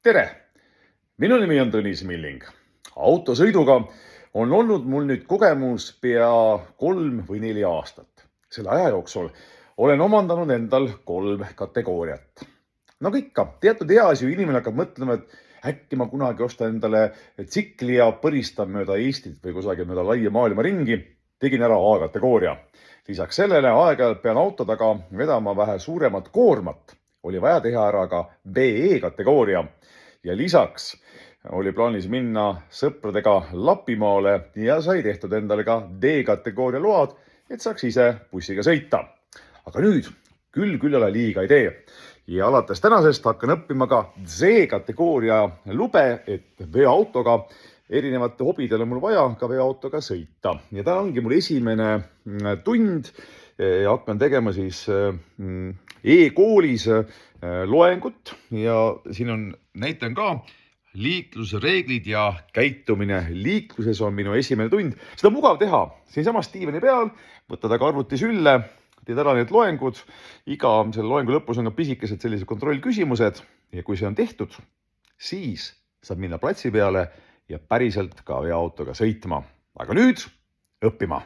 Tere! Minu nimi on Tõnis Milling. Autosõiduga on olnud mul nüüd kogemus pea 3 või 4 aastat. Selle aja jooksul olen omandanud endal 3 kategooriat. Nagu ikka, teatud eas ju inimene hakkab mõtlema, et äkki ma kunagi ostan endale tsikli ja põristan mööda Eestit või kusagil mööda laia maailma ringi. Tegin ära A-kategooria. Lisaks sellele aeg-ajalt pean auto taga vedama vähe suuremat koormat. Oli vaja teha ära ka BE-kategooria. Ja lisaks oli plaanis minna sõpradega Lapimaale ja sai tehtud endale ka D-kategooria load, et saaks ise bussiga sõita. Aga nüüd küll ala liiga ei tee. Ja alates tänasest hakkan õppima ka C-kategooria lube, et veoautoga erinevate hobidel on mul vaja ka veoautoga sõita. Ja täna ongi mul esimene tund ja hakkan tegema siis e-koolis loengut ja siin on näitan ka liiklusreeglid ja käitumine. Liikluses on minu esimene tund. Seda on mugav teha siinsamas diivani peal, võtta taga arvuti sülle, teed ära need loengud. Iga selle loengu lõpus on ka pisikesed sellised kontrollküsimused ja kui see on tehtud, siis saab minna platsi peale ja päriselt ka veoautoga sõitma. Aga nüüd õppima!